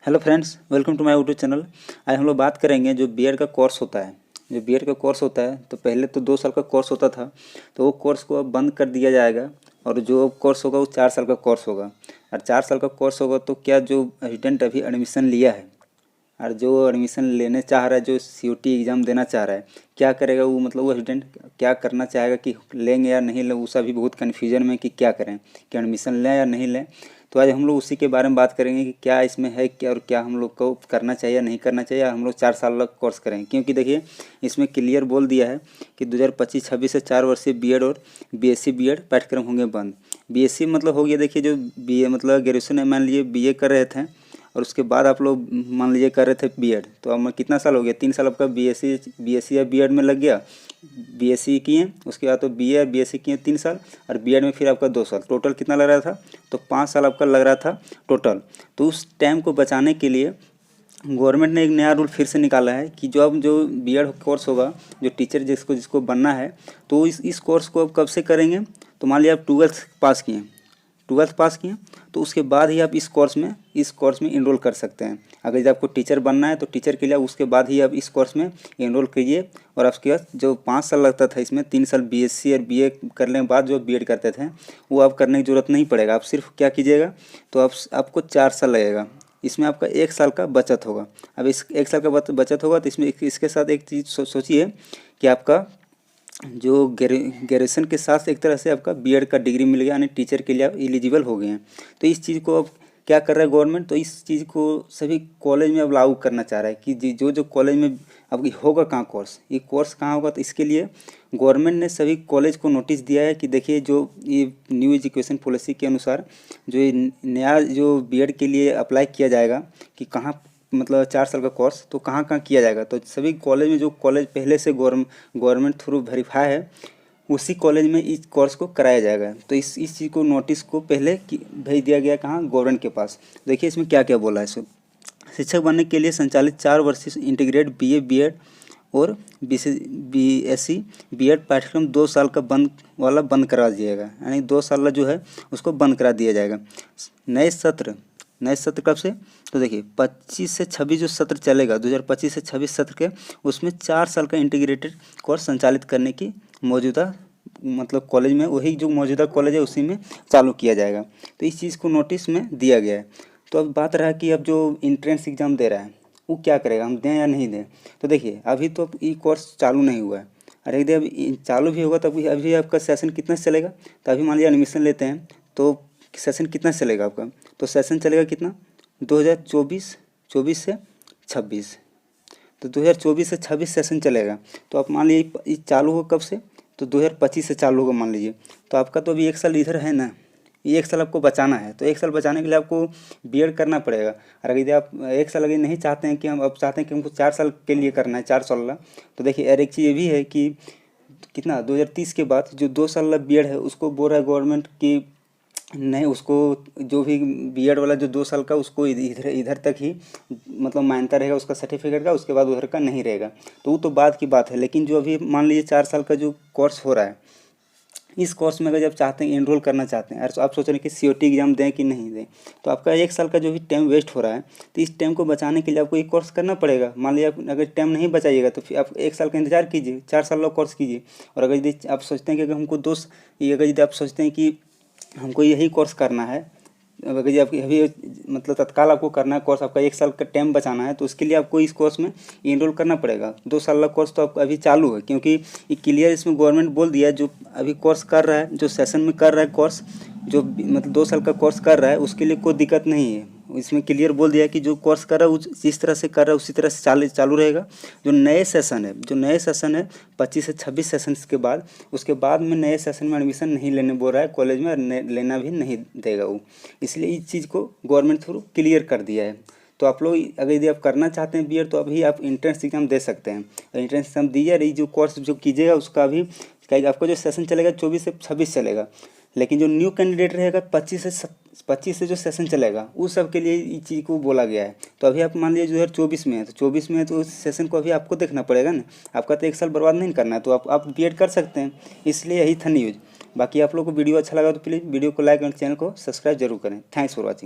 Hello friends, welcome to my YouTube channel. आज हम लोग बात करेंगे जो बीएड का कोर्स होता है। जो बीएड का कोर्स होता है तो पहले तो 2 साल का कोर्स होता था, तो वो कोर्स को अब बंद कर दिया जाएगा और जो कोर्स होगा वो 4 साल का कोर्स होगा। और 4 साल का कोर्स होगा तो क्या जो स्टूडेंट अभी एडमिशन लिया है और जो एडमिशन लेने चाह रहा है, जो सीयूटी एग्ज़ाम देना चाह रहा है, क्या करेगा वो, मतलब वो स्टूडेंट क्या करना चाहेगा कि लेंगे या नहीं लें, उसका भी बहुत कन्फ्यूजन में कि क्या करें, कि एडमिशन लें या नहीं लें। तो आज हम लोग उसी के बारे में बात करेंगे कि क्या इसमें है क्या और क्या हम लोग को करना चाहिए या नहीं करना चाहिए, और हम लोग 4 साल का कोर्स करें। क्योंकि देखिए इसमें क्लियर बोल दिया है कि 2025-26 से 4 वर्षीय बीएड और बीएससी बीएड पाठ्यक्रम होंगे बंद। बीएससी मतलब हो गया, देखिए जो बीए मतलब ग्रेजुएशन मान लीजिए बीए कर रहे थे और उसके बाद आप लोग मान लीजिए कर रहे थे बीएड, तो अब कितना साल हो गया, 3 साल आपका बीएससी या बीएड में लग गया। बीएससी किए, उसके बाद तो बीए बीएससी किए 3 साल, और बीएड में फिर आपका 2 साल, टोटल कितना लग रहा था, तो 5 साल आपका लग रहा था टोटल। तो उस टाइम को बचाने के लिए गवर्नमेंट ने एक नया रूल फिर से निकाला है कि जो अब जो बीएड कोर्स होगा, जो टीचर जिसको जिसको बनना है, तो इस कोर्स को अब कब से करेंगे, तो मान लिया आप 12th पास किए तो उसके बाद ही आप इस कोर्स में इनरोल कर सकते हैं। अगर जब आपको टीचर बनना है तो टीचर के लिए उसके बाद ही आप इस कोर्स में इनरोल कीजिए। और उसके बाद जो 5 साल लगता था, इसमें 3 साल बीएससी और बीए करने के बाद जो बीएड करते थे वो अब करने की ज़रूरत नहीं पड़ेगा। आप सिर्फ क्या कीजिएगा, तो आपको 4 साल लगेगा, इसमें आपका 1 साल का बचत होगा। अब इस 1 साल का बचत होगा तो इसमें इसके साथ एक चीज़ सोचिए कि आपका जो ग्रेजुएशन के साथ एक तरह से आपका बीएड का डिग्री मिल गया, यानी टीचर के लिए आप एलिजिबल हो गए हैं। तो इस चीज़ को अब क्या कर रहा है गवर्नमेंट, तो इस चीज़ को सभी कॉलेज में अब लागू करना चाह रहा है कि जो कॉलेज में अब होगा कहाँ कोर्स, ये कोर्स कहाँ होगा। तो इसके लिए गवर्नमेंट ने सभी कॉलेज को नोटिस दिया है कि देखिए जो ये न्यू एजुकेशन पॉलिसी के अनुसार जो ये नया जो बीएड के लिए अप्लाई किया जाएगा कि कहाँ, मतलब 4 साल का कोर्स तो कहाँ कहाँ किया जाएगा। तो सभी कॉलेज में जो कॉलेज पहले से गवर्नमेंट थ्रू वेरीफाई है, उसी कॉलेज में इस कोर्स को कराया जाएगा। तो इस चीज़ को नोटिस को पहले भेज दिया गया कहाँ, गवर्नमेंट के पास। देखिए इसमें क्या क्या बोला है। सो शिक्षक बनने के लिए संचालित 4 वर्षीय इंटीग्रेटेड बीए बीएड और बीएससी बीएड पाठ्यक्रम 2 साल का बंद करा दिया जाएगा, यानी 2 साल जो है उसको बंद करा दिया जाएगा। नए सत्र कब से, तो देखिए 25 से 26 जो सत्र चलेगा, 2025 से 26 सत्र के, उसमें 4 साल का इंटीग्रेटेड कोर्स संचालित करने की मौजूदा मतलब कॉलेज में, वही जो मौजूदा कॉलेज है उसी में चालू किया जाएगा। तो इस चीज़ को नोटिस में दिया गया है। तो अब बात रहा कि अब जो इंट्रेंस एग्ज़ाम दे रहा है वो क्या करेगा, हम दें या नहीं दें। तो देखिए अभी तो ये कोर्स चालू नहीं हुआ है, अरे यदि अब चालू भी होगा तो अभी आपका सेशन कितना चलेगा। तो अभी मान लीजिए एडमिशन लेते हैं तो सेशन कितना चलेगा आपका, तो सेशन चलेगा कितना, 2024 से 26, तो 2024 से 26 सेशन चलेगा। तो आप मान लीजिए चालू होगा कब से, तो 2025 से चालू होगा मान लीजिए। तो आपका तो अभी 1 साल इधर है ना, ये 1 साल आपको बचाना है। तो 1 साल बचाने के लिए आपको बीएड करना पड़ेगा। और अगर आप 1 साल अगर नहीं चाहते हैं कि हम अब चाहते हैं कि हमको 4 साल के लिए करना है, 4 साल वाला, तो देखिए और एक चीज़ ये भी है कि कितना 2030 के बाद जो 2 साल वाला बीएड है उसको बोल रहा है गवर्नमेंट की नहीं, उसको जो भी बीएड वाला जो 2 साल का उसको इधर तक ही मतलब मान्यता रहेगा उसका सर्टिफिकेट का, उसके बाद उधर का नहीं रहेगा। तो वो तो बाद की बात है। लेकिन जो अभी मान लीजिए 4 साल का जो कोर्स हो रहा है, इस कोर्स में अगर जब चाहते हैं इनरोल करना चाहते हैं, और आप सोच रहे हैं कि सीयूटी एग्जाम दें कि नहीं दें, तो आपका 1 साल का जो भी टाइम वेस्ट हो रहा है, तो इस टाइम को बचाने के लिए आपको एक कोर्स करना पड़ेगा। मान लीजिए आप अगर टाइम नहीं बचाइएगा तो फिर आप 1 साल का इंतजार कीजिए, 4 साल का कोर्स कीजिए। और अगर यदि आप सोचते हैं कि अगर हमको अगर यदि आप सोचते हैं कि हमको यही कोर्स करना है, अगर यदि आपकी अभी मतलब तत्काल आपको करना है कोर्स, आपका 1 साल का टाइम बचाना है, तो उसके लिए आपको इस कोर्स में इनरोल करना पड़ेगा। 2 साल का कोर्स तो आपका अभी चालू है, क्योंकि ये क्लियर इसमें गवर्नमेंट बोल दिया है जो अभी कोर्स कर रहा है, जो सेशन में कर रहा है कोर्स, जो मतलब 2 साल का कोर्स कर रहा है, उसके लिए कोई दिक्कत नहीं है। इसमें क्लियर बोल दिया है कि जो कोर्स कर रहा है जिस तरह से कर रहा है उसी तरह से चालू रहेगा। जो नए सेशन है 25 से 26 सेशंस के बाद, उसके बाद में नए सेशन में एडमिशन नहीं लेने बोल रहा है कॉलेज में, और लेना भी नहीं देगा वो। इसलिए इस चीज़ को गवर्नमेंट थ्रू क्लियर कर दिया है। तो आप लोग अगर यदि आप करना चाहते हैं बीएड, तो अभी आप इंट्रेंस एग्जाम दे सकते हैं। इंट्रेंस एग्जाम दीजिए, और ये जो कोर्स जो कीजिएगा उसका अभी आपका जो सेशन चलेगा 24 से 26 चलेगा। लेकिन जो न्यू कैंडिडेट रहेगा 25 से जो सेशन चलेगा उस सब के लिए इस चीज़ को बोला गया है। तो अभी आप मान लीजिए 2024 में है, तो 24 में है तो उस सेशन को अभी आपको देखना पड़ेगा ना, आपका तो 1 साल बर्बाद नहीं करना है। तो आप बीएड कर सकते हैं। इसलिए यही था न्यूज़। बाकी आप लोग को वीडियो अच्छा लगा तो प्लीज़ वीडियो को लाइक और चैनल को सब्सक्राइब जरूर करें। Thanks for watching.